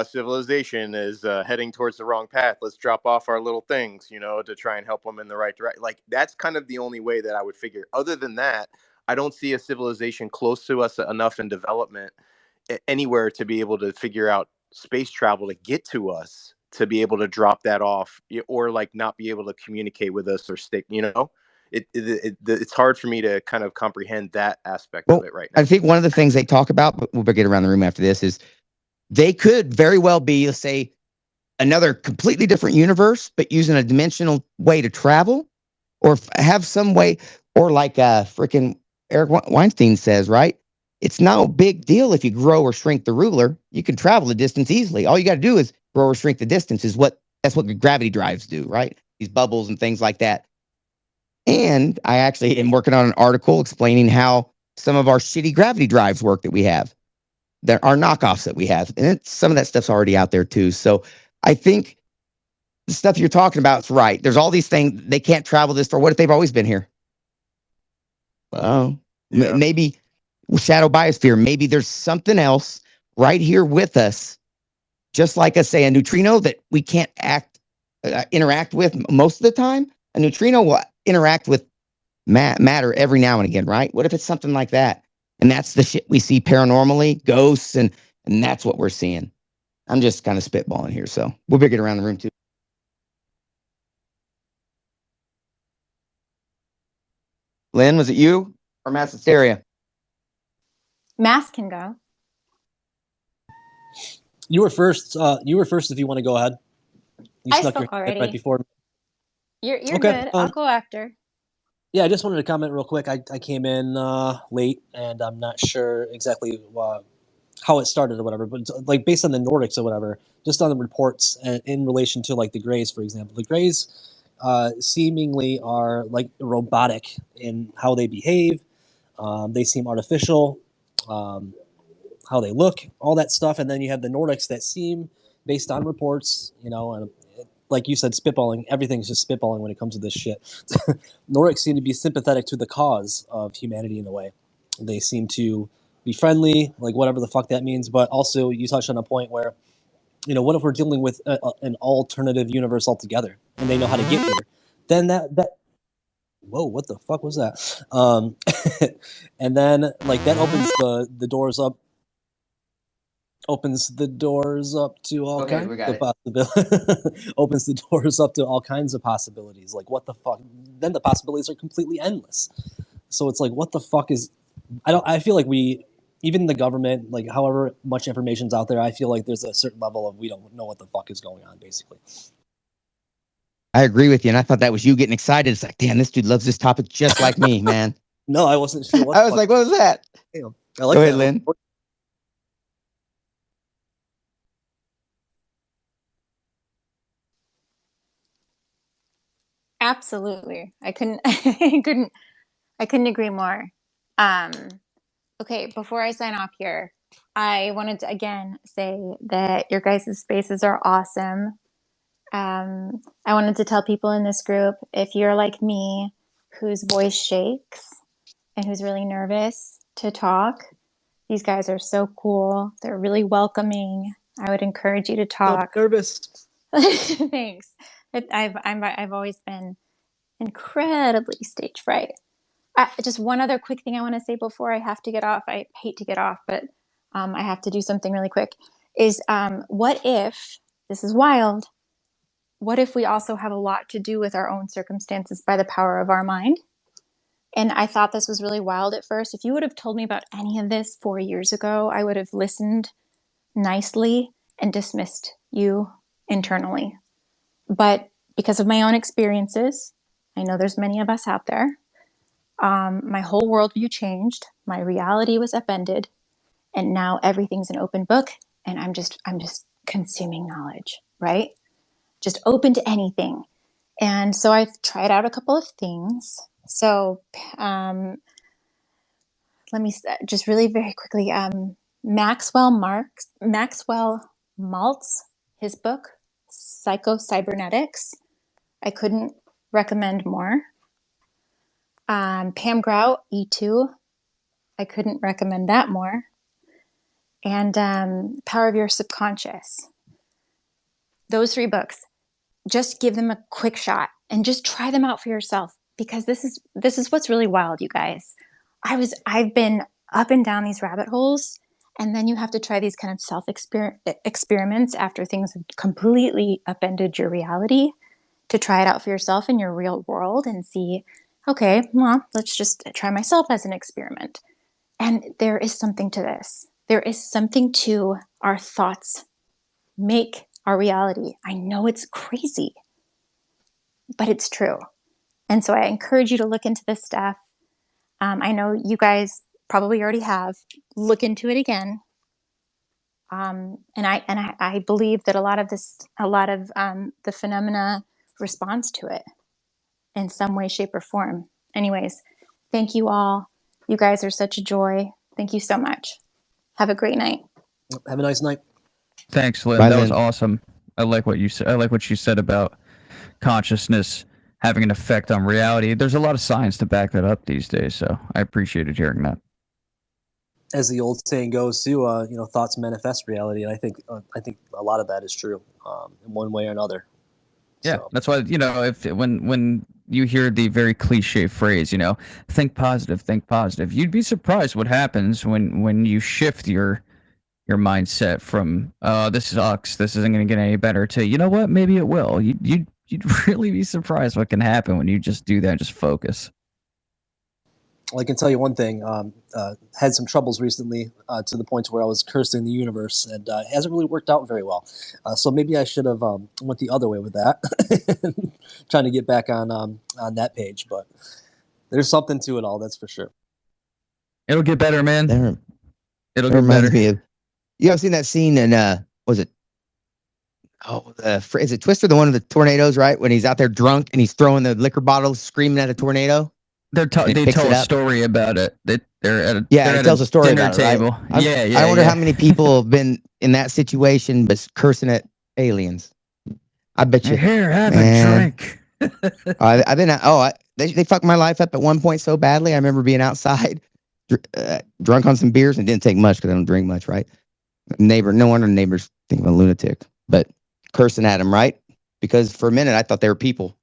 civilization is heading towards the wrong path. Let's drop off our little things, to try and help them in the right direction. Like that's kind of the only way that I would figure. Other than that, I don't see a civilization close to us enough in development anywhere to be able to figure out space travel to get to us, to be able to drop that off or like not be able to communicate with us or stick, it's hard for me to kind of comprehend that aspect of it right now. I think one of the things they talk about, but we'll get around the room after this, is they could very well be, let's say, another completely different universe, but using a dimensional way to travel or have some way, or like freaking Eric Weinstein says, right? It's no big deal if you grow or shrink the ruler. You can travel the distance easily. All you got to do is grow or shrink the distance. That's what gravity drives do, right? These bubbles and things like that. And I actually am working on an article explaining how some of our shitty gravity drives work that we have. There are knockoffs that we have. And some of that stuff's already out there too. So I think the stuff you're talking about is right. There's all these things. They can't travel this far. What if they've always been here? Well, maybe shadow biosphere. Maybe there's something else right here with us. Just like I say, a neutrino that we can't interact with most of the time. A neutrino will interact with matter every now and again, right? What if it's something like that? And that's the shit we see paranormally, ghosts, and that's what we're seeing. I'm just kind of spitballing here, so we'll get around the room too. Lynn, was it you or Mass Hysteria? Mass can go. You were first. You were first. If you want to go ahead. You I spoke already. Right before. You're okay. Good. I'll go after. Yeah, I just wanted to comment real quick. I came in late, and I'm not sure exactly how it started or whatever. But like based on the Nordics or whatever, just on the reports and in relation to like the Greys, for example, the Greys seemingly are like robotic in how they behave. They seem artificial. How they look, all that stuff, and then you have the Nordics that seem, based on reports, and like you said, spitballing. Everything's just spitballing when it comes to this shit. Nordics seem to be sympathetic to the cause of humanity in a way. They seem to be friendly, like whatever the fuck that means. But also, you touched on a point where, what if we're dealing with an alternative universe altogether, and they know how to get here? Then that whoa, what the fuck was that? And then like that opens the doors up. Opens the doors up to all Okay, kinds we got of it. possibilities. Opens the doors up to all kinds of possibilities. Like what the fuck? Then the possibilities are completely endless. So it's like, what the fuck is? I feel like even the government, like however much information's out there, I feel like there's a certain level of we don't know what the fuck is going on, basically. I agree with you, and I thought that was you getting excited. It's like, damn, this dude loves this topic just like me, man. No, I wasn't sure what. I was like, what was that? Damn. I like Go ahead, that. Lynn. Absolutely. I couldn't I couldn't agree more. Okay, before I sign off here, I wanted to again say that your guys' spaces are awesome. I wanted to tell people in this group, if you're like me, whose voice shakes and who's really nervous to talk, these guys are so cool. They're really welcoming. I would encourage you to talk. I'm nervous. Thanks. I've always been incredibly stage fright. Just one other quick thing I want to say before I have to get off. I hate to get off, but I have to do something really quick. Is what if, this is wild, what if we also have a lot to do with our own circumstances by the power of our mind? And I thought this was really wild at first. If you would have told me about any of this 4 years ago, I would have listened nicely and dismissed you internally. But because of my own experiences, I know there's many of us out there, my whole worldview changed. My reality was upended, and now everything's an open book, and I'm just consuming knowledge, right? Just open to anything. And so I've tried out a couple of things. So let me just really very quickly. Maxwell Maltz, his book, Psycho-Cybernetics. I couldn't recommend more. Pam Grout, E2. I couldn't recommend that more. And Power of Your Subconscious. Those 3 books. Just give them a quick shot and just try them out for yourself, because this is what's really wild, you guys. I've been up and down these rabbit holes, and then you have to try these kind of experiments after things have completely upended your reality, to try it out for yourself in your real world and see, okay, well, let's just try myself as an experiment. And there is something to this. There is something to our thoughts make our reality. I know it's crazy, but it's true. And so I encourage you to look into this stuff. I know you guys probably already have. Look into it again. And I believe that a lot of the phenomena responds to it in some way, shape, or form. Anyways, thank you all. You guys are such a joy. Thank you so much. Have a great night. Have a nice night. Thanks, Lynn. Bye, That was Lynn. awesome. I like what you said. I like what you said about consciousness having an effect on reality. There's a lot of science to back that up these days, so I appreciated hearing that. As the old saying goes, too, thoughts manifest reality, and I think a lot of that is true, in one way or another. Yeah, So. that's why if when you hear the very cliche phrase, think positive, you'd be surprised what happens when you shift your mindset from this sucks, this isn't going to get any better, to you know what, maybe it will. You'd really be surprised what can happen when you just do that, just focus. Well, I can tell you one thing. Had some troubles recently to the point where I was cursing the universe, and it hasn't really worked out very well. So maybe I should have went the other way with that, trying to get back on that page. But there's something to it all, that's for sure. It'll get better, man. It'll get reminds better. me of, you ever seen that scene in was it? Oh, is it Twister, the one of the tornadoes, right? When he's out there drunk and he's throwing the liquor bottles, screaming at a tornado. They tell a story about it. They're at he tells a story dinner about it, right? table. I wonder how many people have been in that situation, but cursing at aliens. I bet you. Here, have a drink. I've been. They fucked my life up at one point so badly. I remember being outside, drunk on some beers, and it didn't take much because I don't drink much, right? No wonder neighbors think I'm a lunatic, but cursing at them, right? Because for a minute I thought they were people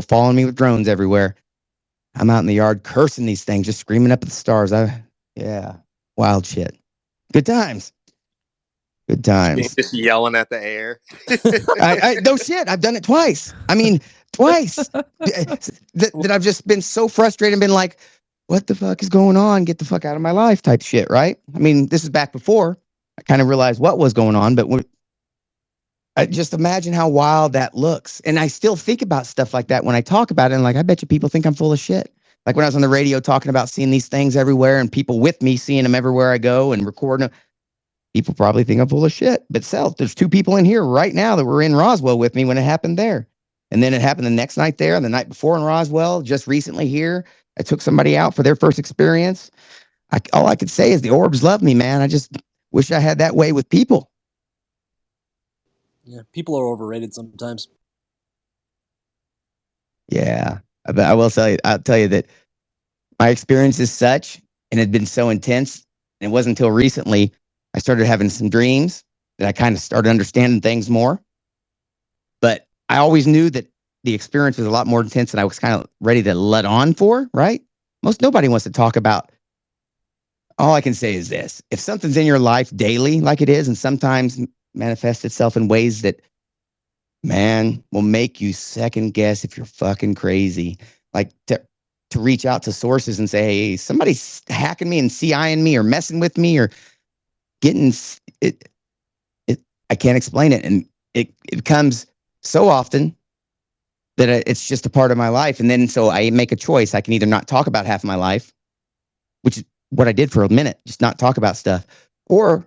following me with drones everywhere. I'm out in the yard cursing these things, just screaming up at the stars. Yeah, wild shit. Good times. Good times. Just yelling at the air. No shit. I've done it twice. I mean, twice. That I've just been so frustrated and been like, what the fuck is going on? Get the fuck out of my life type shit, right? I mean, this is back before I kind of realized what was going on, but I just imagine how wild that looks. And I still think about stuff like that when I talk about it. And like, I bet you people think I'm full of shit. Like when I was on the radio talking about seeing these things everywhere and people with me seeing them everywhere I go and recording them. People probably think I'm full of shit. But there's 2 people in here right now that were in Roswell with me when it happened there. And then it happened the next night there and the night before in Roswell, just recently here. I took somebody out for their first experience. All I could say is the orbs love me, man. I just wish I had that way with people. Yeah, people are overrated sometimes. Yeah, but I'll tell you that my experience is such, and it had been so intense. And it wasn't until recently I started having some dreams that I kind of started understanding things more. But I always knew that the experience was a lot more intense than I was kind of ready to let on for, right? Nobody wants to talk about. All I can say is this: if something's in your life daily, like it is, and sometimes manifests itself in ways that, man, will make you second guess if you're fucking crazy. Like to reach out to sources and say, hey, somebody's hacking me and CIing me or messing with me or getting it. I can't explain it. And it comes so often that it's just a part of my life. And then so I make a choice. I can either not talk about half of my life, which is what I did for a minute, just not talk about stuff, or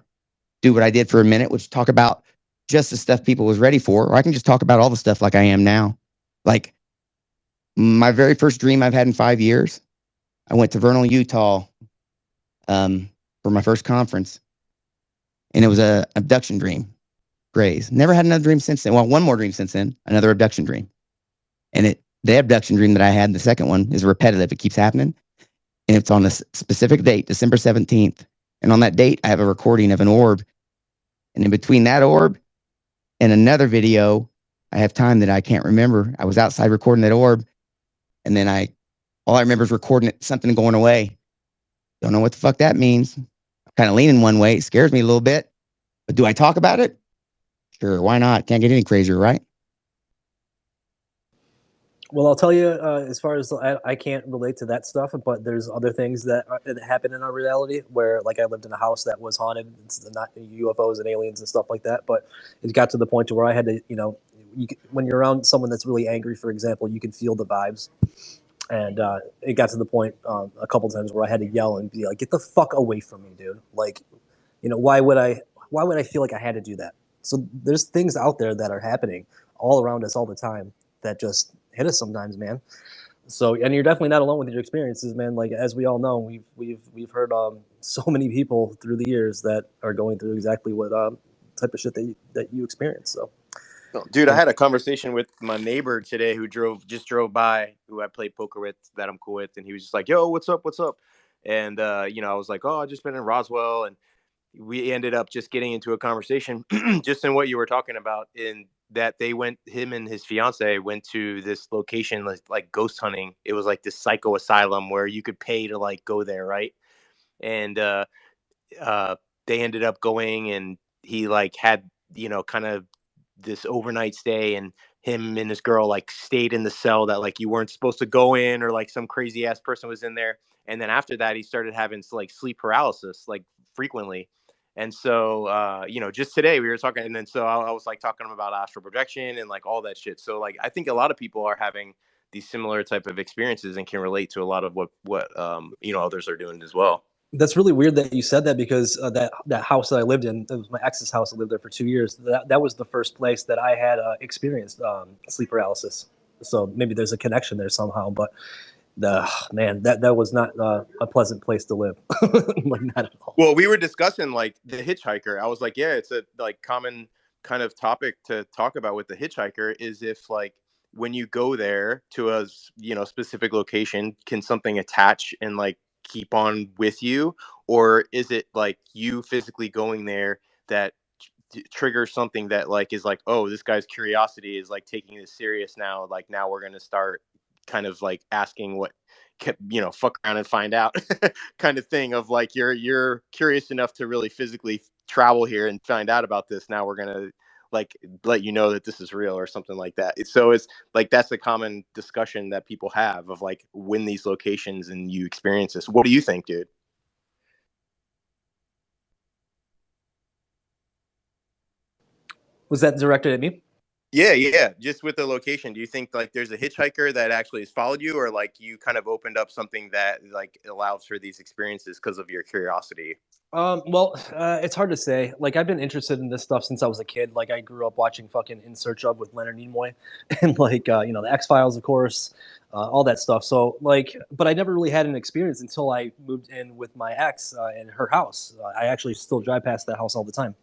do what I did for a minute, which talk about just the stuff people was ready for, or I can just talk about all the stuff like I am now. Like my very first dream I've had in 5 years, I went to Vernal, Utah for my first conference, and it was a abduction dream. Grays. Never had another dream since then. Well, one more dream since then, another abduction dream. And the abduction dream that I had, the second one, is repetitive. It keeps happening. And it's on a specific date, December 17th. And on that date, I have a recording of an orb. And in between that orb and another video, I have time that I can't remember. I was outside recording that orb. And then all I remember is recording it, something going away. Don't know what the fuck that means. I'm kind of leaning one way. It scares me a little bit. But do I talk about it? Sure, why not? Can't get any crazier, right? Well, I'll tell you, as far as I can't relate to that stuff, but there's other things that happen in our reality where, like, I lived in a house that was haunted. It's not UFOs and aliens and stuff like that, but it got to the point to where I had to, when you're around someone that's really angry, for example, you can feel the vibes. And it got to the point a couple times where I had to yell and be like, "Get the fuck away from me, dude!" Like, why would I feel like I had to do that? So there's things out there that are happening all around us all the time that just hit us sometimes, man. So, and you're definitely not alone with your experiences, man. Like, as we all know, we've heard so many people through the years that are going through exactly what type of shit that you experience. So, dude, I had a conversation with my neighbor today who just drove by, who I played poker with, that I'm cool with, and he was just like, "Yo, what's up? What's up?" And I was like, "Oh, I just been in Roswell," and we ended up just getting into a conversation just in what you were talking about, in that him and his fiance went to this location like ghost hunting. It was like this psycho asylum where you could pay to like go there, right? And they ended up going, and he like had kind of this overnight stay, and him and his girl like stayed in the cell that like you weren't supposed to go in, or like some crazy ass person was in there. And then after that, he started having like sleep paralysis like frequently. And so just today we were talking, and then so I was like talking about astral projection and like all that shit. So like I think a lot of people are having these similar type of experiences and can relate to a lot of what others are doing as well. that's really weird that you said that, because that house that I lived in, it was my ex's house. I lived there for 2 years. That was the first place that I had experienced sleep paralysis. So maybe there's a connection there somehow. But man, that was not a pleasant place to live. Like, not at all. Well, we were discussing like the hitchhiker. I was like, yeah, it's a like common kind of topic to talk about with the hitchhiker, is if like when you go there to a specific location, can something attach and like keep on with you, or is it like you physically going there that triggers something that like is like, oh, this guy's curiosity is like taking this serious now, like now we're going to start kind of like asking what fuck around and find out kind of thing of like, you're curious enough to really physically travel here and find out about this. Now we're going to like let you know that this is real or something like that. So it's like, that's a common discussion that people have of like, when these locations and you experience this. What do you think, dude? Was that directed at me? Yeah. Just with the location, do you think like there's a hitchhiker that actually has followed you, or like you kind of opened up something that like allows for these experiences because of your curiosity? Well, it's hard to say. Like, I've been interested in this stuff since I was a kid. Like, I grew up watching fucking In Search Of with Leonard Nimoy, and like, the X-Files, of course, all that stuff. So, like, but I never really had an experience until I moved in with my ex in her house. I actually still drive past that house all the time.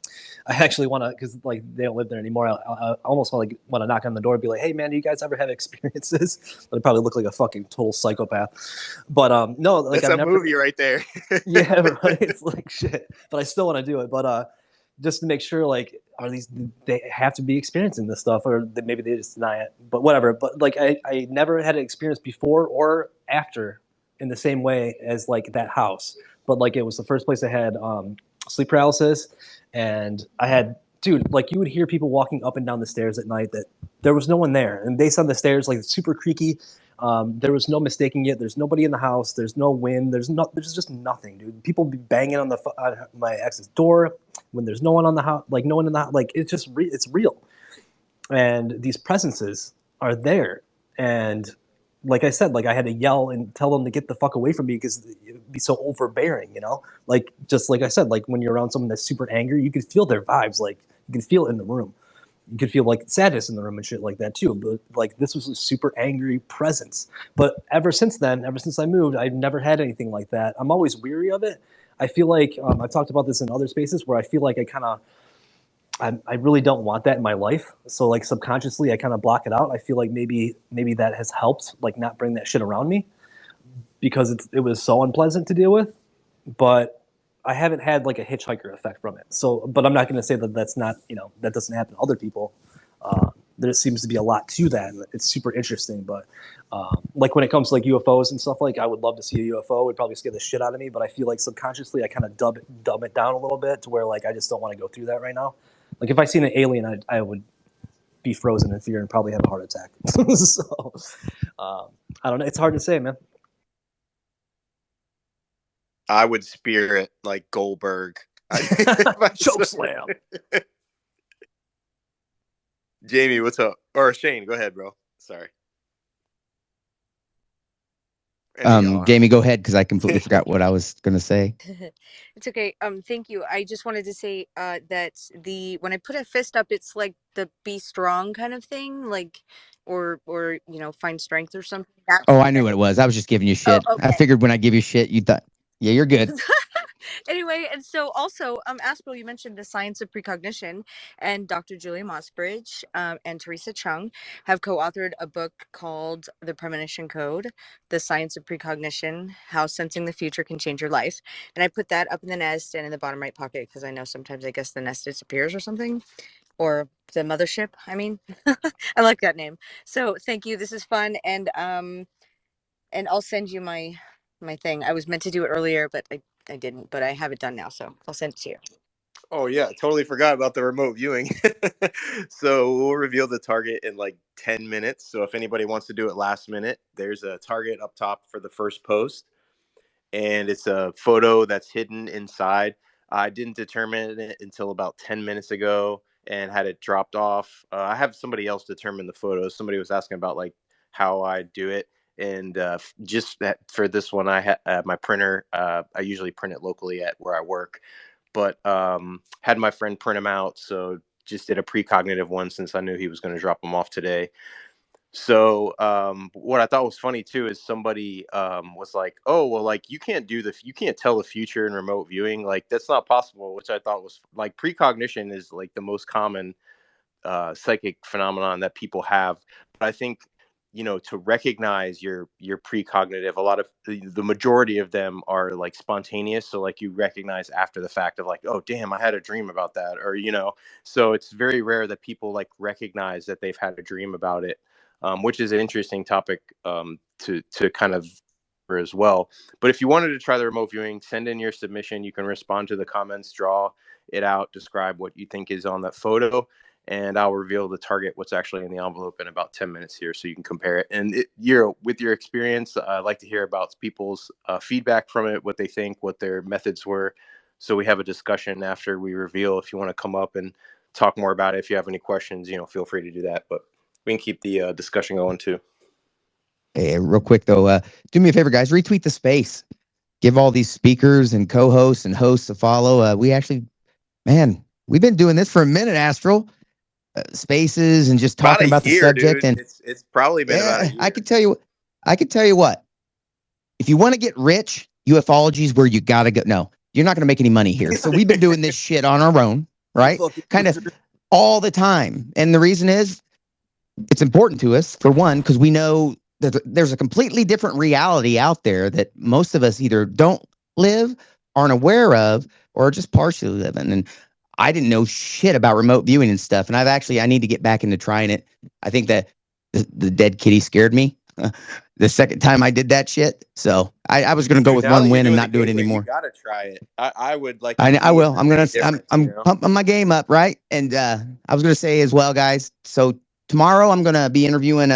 I actually want to, because like they don't live there anymore. I almost want to knock on the door and be like, "Hey, man, do you guys ever have experiences?" But I probably look like a fucking total psychopath. But no, like, That's I've a never. maybe right there. Yeah, right. It's like shit, but I still want to do it. But just to make sure, like, they have to be experiencing this stuff, or maybe they just deny it. But whatever. But like, I never had an experience before or after in the same way as like that house. But like, it was the first place I had sleep paralysis, and I had, dude, like, you would hear people walking up and down the stairs at night that there was no one there, and based on the stairs, like, it's super creaky. There was no mistaking it. There's nobody in the house. There's no wind. There's just nothing, dude. People be banging on my ex's door when there's no one on the house, like no one in the house. Like, it's just it's real, and these presences are there. And like I said, like, I had to yell and tell them to get the fuck away from me because it'd be so overbearing, Like, just like I said, like, when you're around someone that's super angry, you can feel their vibes. Like, you can feel it in the room. You could feel like sadness in the room and shit like that too. But like, this was a super angry presence. But ever since then, ever since I moved, I've never had anything like that. I'm always weary of it. I feel like I've talked about this in other spaces where I feel like I really don't want that in my life. So like, subconsciously, I kind of block it out. I feel like maybe that has helped, like, not bring that shit around me because it was so unpleasant to deal with. But I haven't had like a hitchhiker effect from it. So, but I'm not going to say that that's not, that doesn't happen to other people. There seems to be a lot to that. And it's super interesting. But like, when it comes to like UFOs and stuff, like, I would love to see a UFO. It would probably scare the shit out of me. But I feel like subconsciously I kind of dumb it down a little bit to where like I just don't want to go through that right now. Like, if I seen an alien, I would be frozen in fear and probably have a heart attack. So I don't know. It's hard to say, man. I would spear it like Goldberg. Choke slam. Jamie, what's up? Or Shane, go ahead, bro. Sorry. Jamie, go ahead, because I completely forgot what I was going to say. It's okay. Thank you. I just wanted to say that when I put a fist up, it's like the be strong kind of thing, like, or find strength or something. Oh, I knew what it was. I was just giving you shit. Oh, okay. I figured when I give you shit, you thought, yeah, you're good. Anyway, and so also, Astral, you mentioned the science of precognition, and Dr. Julia Mossbridge and Teresa Chung have co-authored a book called The Premonition Code, The Science of Precognition, How Sensing the Future Can Change Your Life. And I put that up in the nest and in the bottom right pocket because I know sometimes I guess the nest disappears or something, or the mothership. I mean, I like that name. So thank you. This is fun, and I'll send you my thing. I was meant to do it earlier, but I didn't, but I have it done now, so I'll send it to you. Oh yeah, totally forgot about the remote viewing. So we'll reveal the target in like 10 minutes. So if anybody wants to do it last minute, there's a target up top for the first post. And it's a photo that's hidden inside. I didn't determine it until about 10 minutes ago and had it dropped off. I have somebody else determine the photos. Somebody was asking about like how I do it. And just that for this one, I had my printer. I usually print it locally at where I work, but had my friend print them out. So just did a precognitive one since I knew he was going to drop them off today. So what I thought was funny too is somebody was like, "Oh, well, like you can't tell the future in remote viewing. Like that's not possible." Which I thought was like, precognition is like the most common psychic phenomenon that people have. But I think, to recognize your precognitive, a lot of the majority of them are like spontaneous. So like you recognize after the fact of like, oh damn, I had a dream about that, or so it's very rare that people like recognize that they've had a dream about it, which is an interesting topic to kind of as well. But if you wanted to try the remote viewing, send in your submission. You can respond to the comments, draw it out, describe what you think is on that photo, and I'll reveal the target, what's actually in the envelope, in about 10 minutes here, so you can compare it. And with your experience, I'd like to hear about people's feedback from it, what they think, what their methods were. So we have a discussion after we reveal. If you want to come up and talk more about it, if you have any questions, feel free to do that. But we can keep the discussion going too. Hey, real quick though, do me a favor, guys. Retweet the space. Give all these speakers and co-hosts and hosts a follow. We've been doing this for a minute, Astral. Spaces and just talking about the subject, dude. and it's probably been about a year. I could tell you what. If you want to get rich, ufology is where you gotta go. No, you're not gonna make any money here. So we've been doing this shit on our own, right? Kind of all the time, and the reason is it's important to us, for one, because we know that there's a completely different reality out there that most of us either don't live, aren't aware of, or just partially live in. And I didn't know shit about remote viewing and stuff. And I need to get back into trying it. I think that the dead kitty scared me the second time I did that shit. So I was going to go with one win and not do it anymore. You got to try it. I would like. I will. I'm pumping my game up. Right. And I was going to say as well, guys. So tomorrow I'm going to be interviewing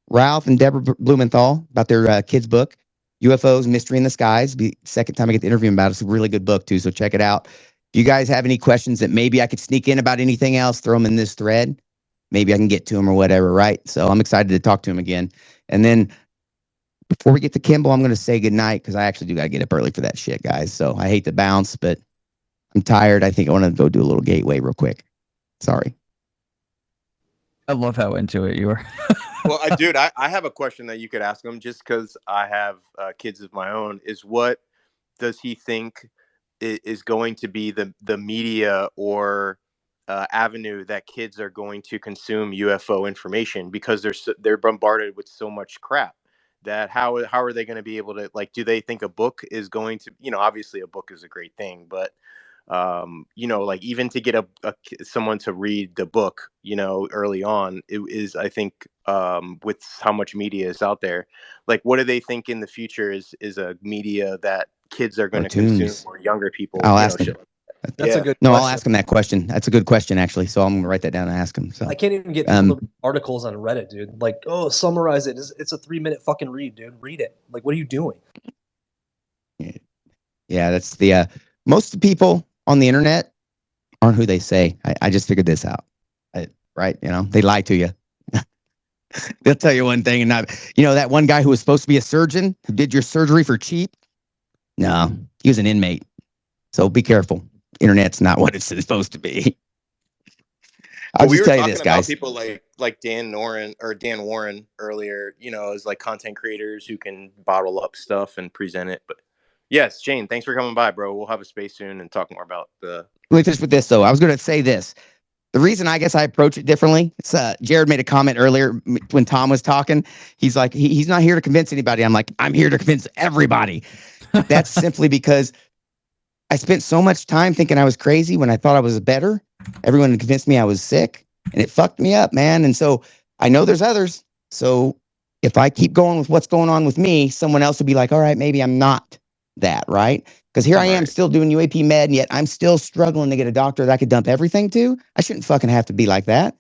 Ralph and Deborah Blumenthal about their kids book, UFOs, Mystery in the Skies. Be second time I get to interview them about it. It's a really good book too. So check it out. If you guys have any questions that maybe I could sneak in about anything else, throw them in this thread. Maybe I can get to them or whatever, right? So I'm excited to talk to him again. And then before we get to Kimball, I'm going to say goodnight because I actually do got to get up early for that shit, guys. So I hate to bounce, but I'm tired. I think I want to go do a little gateway real quick. Sorry. I love how into it you are. Well, dude, I have a question that you could ask him just because I have kids of my own. Is what does he think is going to be the media or avenue that kids are going to consume UFO information, because they're bombarded with so much crap that how are they going to be able to, like, do they think a book is going to, obviously a book is a great thing, but like even to get someone to read the book, early on, it is, I think, with how much media is out there, like, what do they think in the future is a media that kids are going to consume, or younger people? I'll ask them. That's a good question. No, I'll ask him that question. That's a good question, actually. So I'm going to write that down and ask him. So I can't even get people to read articles on Reddit, dude. Like, summarize it. It's a 3-minute fucking read, dude. Read it. Like, what are you doing? Yeah, that's the most of the people on the internet aren't who they say. I just figured this out. Right? They lie to you. They'll tell you one thing and not. That one guy who was supposed to be a surgeon who did your surgery for cheap. No, he was an inmate. So be careful. Internet's not what it's supposed to be. I'll just tell you this, guys. People like Dan Warren earlier, as like content creators who can bottle up stuff and present it. But yes, Shane, thanks for coming by, bro. We'll have a space soon and talk more about the. Let me finish with this, though. I was going to say this. The reason I guess I approach it differently. It's Jared made a comment earlier when Tom was talking. He's like, he's not here to convince anybody. I'm like, I'm here to convince everybody. That's simply because I spent so much time thinking I was crazy when I thought I was better. Everyone convinced me I was sick, and it fucked me up, man. And so I know there's others. So if I keep going with what's going on with me, someone else will be like, all right, maybe I'm not that, right? Because here I am still doing UAP med, and yet I'm still struggling to get a doctor that I could dump everything to. I shouldn't fucking have to be like that.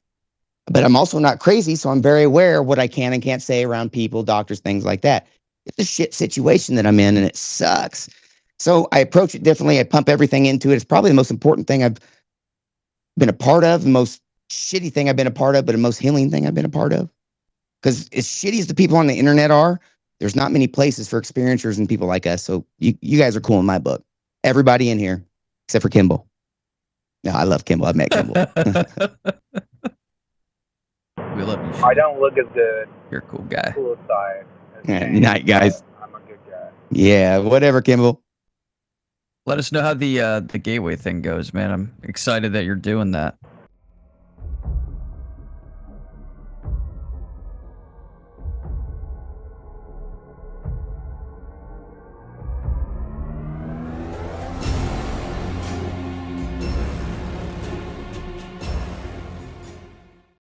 But I'm also not crazy, so I'm very aware of what I can and can't say around people, doctors, things like that. It's a shit situation that I'm in, and it sucks. So I approach it differently. I pump everything into it. It's probably the most important thing I've been a part of, the most shitty thing I've been a part of, but the most healing thing I've been a part of. Because as shitty as the people on the internet are, there's not many places for experiencers and people like us. So you guys are cool in my book. Everybody in here, except for Kimball. No, I love Kimball. I've met Kimball. We love you. I don't look as good. You're a cool guy. Cool side. Night, guys. I'm a good guy. Yeah, whatever, Kimball. Let us know how the gateway thing goes, man. I'm excited that you're doing that.